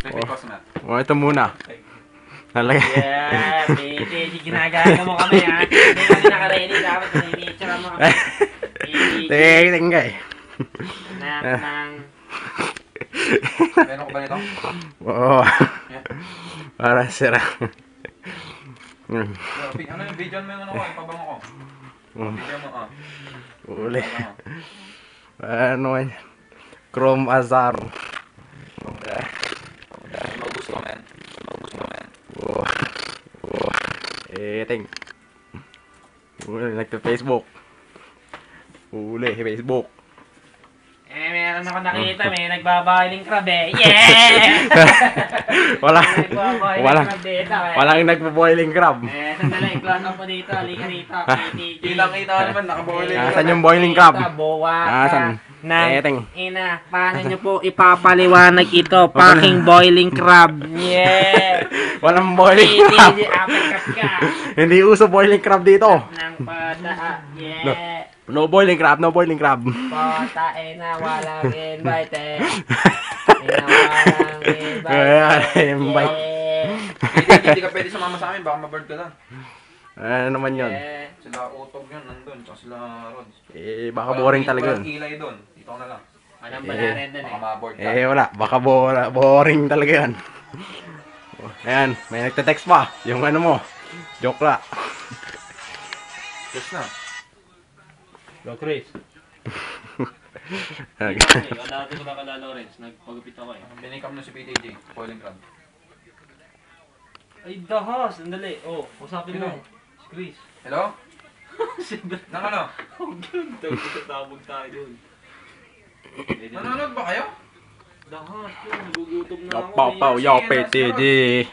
Ito muna. Talaga. Yeah, baby, ginagaga mo kami ha. Hindi kami naka-ready, dapat nai-picture mo kami. Tingga eh. Nang. Meron ko ba nito? Oo. Para sira. Ano yung video mo yung ano ko, yung pabango ko? Video mo, Uli. Ano yan? Chrome Azar. Magusto ko, man. Ting. Uli, nagpa-Facebook. Uli, Facebook. Meron ako nakita, may nagbabaling crab eh. Yeah! Walang nagpo-boiling crab. Sandali, close up po dito. Halika rito. Ilang kita naman, nakaboiling. Nasaan yung boiling crab? Nasaan? Ting. Ina, paano nyo po ipapaliwanag ito? Packing boiling crab. Yeah! Walang boiling crab. Apekat ka. Hindi uso boiling crab dito. Nang pata. Yeah! No boiling crab, no boiling crab. Pota, walang invite. Walang invite. Hindi ka pwede sumama sa amin, baka ma-bird ka lang. Ano naman yun? Sila utog yun, nandun, tsaka sila rods. Baka boring talaga yun. Walang kilay dun, dito na lang. Walang balarin dun Baka ma-board ka. Wala, baka boring talaga yan. Ayan, may nagte-text pa. Yung ano mo, joke la. Yes na. Go, Chris. Dati ko nakala Lawrence, nagpagupit ako eh. Binikam na si PTJ, boiling crab. Ay, dahas! Sandali. Oh, usapin mo. Si Chris. Hello? Nang ano? Ang ganda. Tabog tayo dun. Nanonood ba kayo? Dahas yun. Nagugutom na ako. Paw, yo, PTG.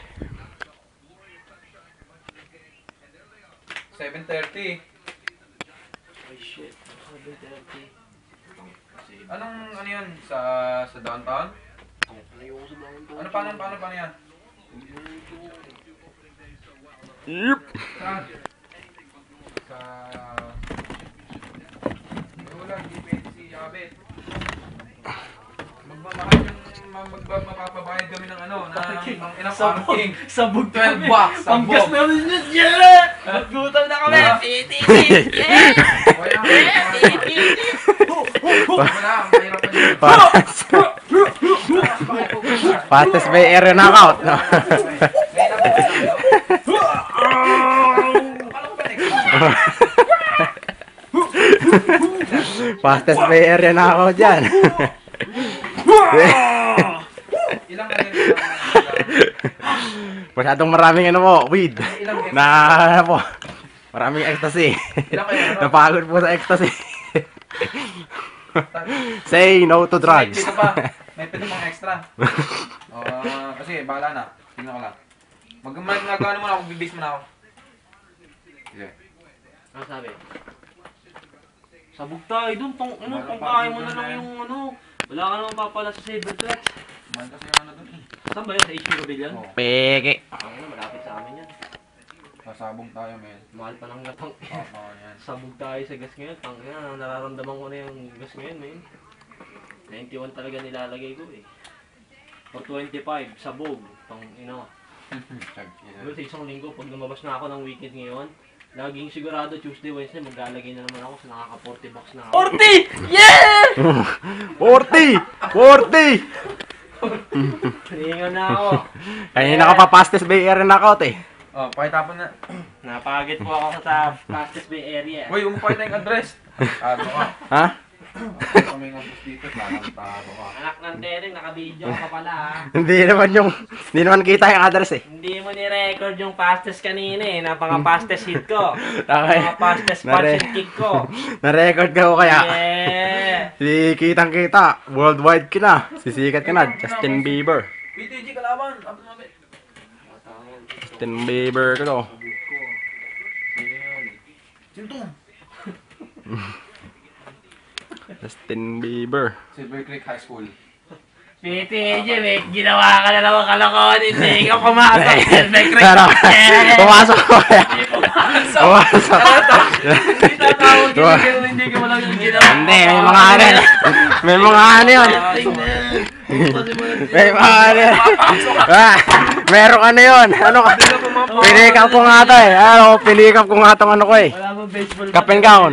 7:30. Ay, shit. 7:30. Ano yun? Sa downtown? Ayoko sa mga to. Paano yan? Yup. Wala, hindi pwede si Abet. Mapapabayad kami ng ng ilang parking. Sabog 12 bucks. Ang gas namin yun. Yeah! Nagutom na kami. Wala, ang mahirap pa dito. Fastest by area knockout. No? Fastest by area knockout dyan. Ilang Masyadong maraming weed. Maraming ecstasy. Napagod po sa ecstasy. Say no to drugs. Dito pa. May pwede pang extra. Kasi bahala na. Tingnan ko lang. Nagawa mo na ako, bibis mo na ako. Sige. Ano sabi? Sabog tayo dun. Pangkain mo na lang yung Wala ka naman papala sa Saber Clutch. Mahal kasi yung dun eh. Saan ba yun? Sa HQ Pavilion? Oo. Peke. Malapit sa amin yan. Sasabong tayo, men. Mahal pa ng gatang. Oo, yan. Sabog tayo sa gas ngayon. Nararamdaman ko na yung gas ngayon, man. 91 talaga nilalagay ko eh. Or 25, sabog. Sa isang linggo, pag lumabas na ako ng weekend ngayon, laging sigurado Tuesday, Wednesday, maglalagay na naman ako sa nakaka-40 bucks na ako. 40! Yeah! 40! Hingan na ako. Kanina ka pa fastest by area knockout eh. Pakitapon na. Napagit po ako sa fastest bay area. Uy, umupay na yung address. Ano ka? Ha? Kami ng address dito, nakantado ka. Anak ng Derek, naka-video ka pala ha. Hindi naman kita yung address eh. Hindi mo ni-record yung fastest kanina eh. Napaka-fastest hit ko. Okay. Napaka-fastest punch and kick ko. Na-record ka ko kaya. Yeah! Kitang-kita. Worldwide ka na. Sisikat ka na. Justin Bieber. PTG kalaban. Abot mo, bet. Justin Bieber ka to. Sino to? Justin Bieber. Silver Creek High School. PTJ, may ginawa ka na naman kalokohan. Hindi ka pumasok. Pero, pumasok ko kaya. Pumasok. Hindi tatawag ka na hindi ka walang ginawa. Hindi, may mga ano yun. May mga ano yun. May mga ano yan. Meron ano yun. Ano ka? Pinikap ko nga ito eh. Pinikap ko nga itong ano ko eh. Wala mong baseball. Cap and gown.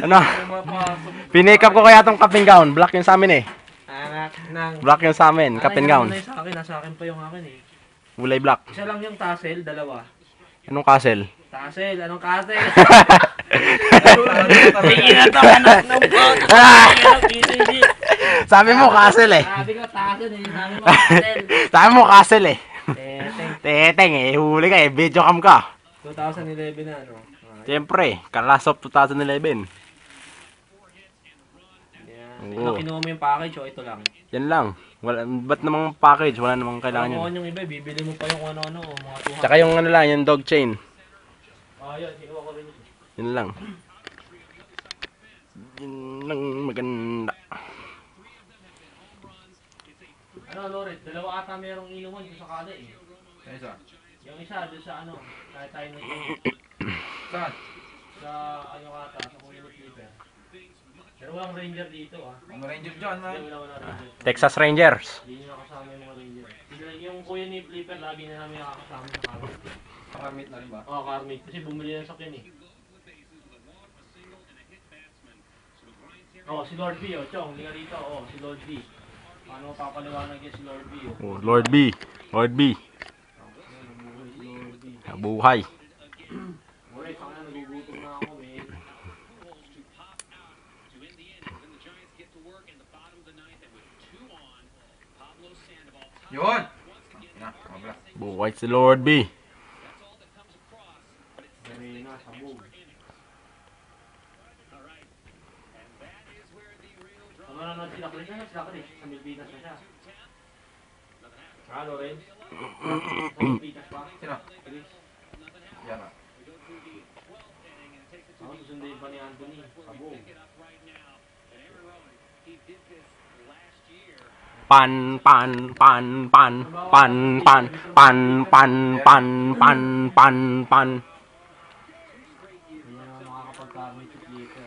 Ano? Pinikap ko kaya itong cap and gown. Black yun sa amin eh. Anak ng... Black yun sa amin. Cap and gown. Sa akin, nasa akin pa yung akin eh. Kulay black. Isa lang yung tassel, dalawa. Anong castle? Tassel, anong tassel? Sige na to, anak ng bot. Sabi mo castle eh. Sabi ko, tassel eh. Sabi mo, tassel. Sabi mo castle eh. Teteng. Teteng eh. Huli ka eh. Video cam ka. 2011 na ano. Siyempre. Last of 2011. Yan. Oo. Ito, kinuha mo yung package o ito lang? Yan lang. Ba't namang package? Wala namang kailangan Kung yun. yung iba, bibili mo pa yung ano-ano, mga 200. Tsaka yung ano lang, yung dog chain. Yun, kinuha ko rin yun. Yun lang. Yun lang maganda. Ano, Loret, dalawa ata merong inuman dito sa kada eh. Ano isa? Yung isa, doon sa ano, kahit tayo nito. Saan? Sa ano kata, sa Kuya Clipper. Pero walang ranger dito ah. Ang ranger dyan, man. Hindi, wala ranger. Texas Rangers. Hindi nyo nakasama yung mga ranger. Yung kuya ni Flipper, lagi na namin nakakasama sa Carmit. Pakamit na rin ba? Oo, Carmit. Kasi bumili ng sakyan eh. Oh, si Lord B, oh, Chong, hindi ka rito. Oh, si Lord B. Paano papaliwanag yan si Lord B, oh? Oh, Lord B. Lord B. Si Lord B. Buhay. Uy, sana nagugutom na ako, eh. Yun! Na, mabla. Buhay si Lord B. Marina, sabog. Ang nanonood sila Chris, sila Chris, sa Milpitas na siya. Ah, Lorenz? Sa Milpitas pa? Sino? Chris? Yan ah. Ako susunduin pa ni Anthony, sabog. Pan. Hindi na makakapag-carmit si Flipper.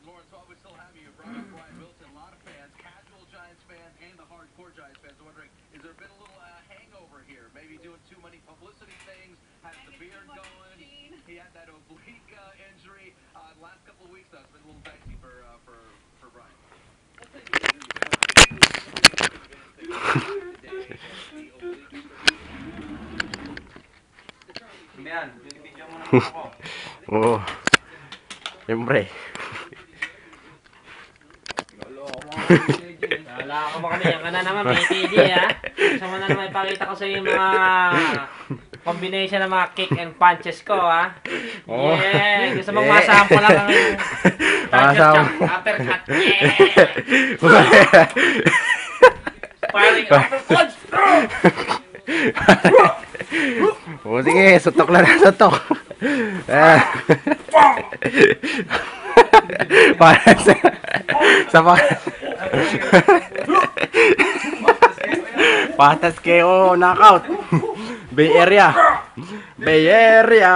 Lawrence, while we still have you, you brought up Brian Wilson. A lot of fans, casual Giants fans and the hardcore Giants fans, wondering, is there been a little hangover here? Maybe doing too many publicity things, has the beard going. He had that oblique injury. The last couple of weeks, though, it's been a little dicey for Brian. Hindi yan, binibidyo mo naman ako. Oo. Siyempre. Wala ka ba kami? Yan ka na naman, PTD ha. Gusto mo na naman ipakita ko sa yung mga combination ng mga kick and punches ko ha. Oo. Yeah! Gusto mong masample lang ang Masample. uppercut. Yeah! Firing uppercut. O sige, sutok lang na sutok. Para sa patas kayo, knockout. Bay Area. Bay Area.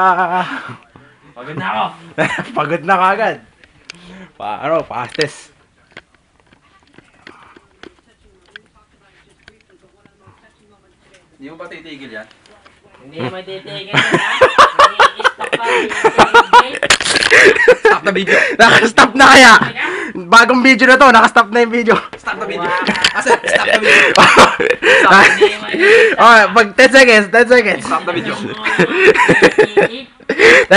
Pagod na ako. Pagod na kagad. Fastest. Hindi mo ba titigil yan? Hindi naman titigil yan ha. Nai-stop pa. Stop the video! Naka-stop na kaya. Bagong video na to, naka-stop na yung video. Stop the video! Asa, stop the video! Okay, pag 10 seconds, 10 seconds. Stop the video! 10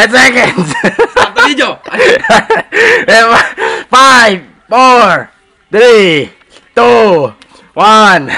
seconds. Stop the video! 5, 4, 3, 2, 1.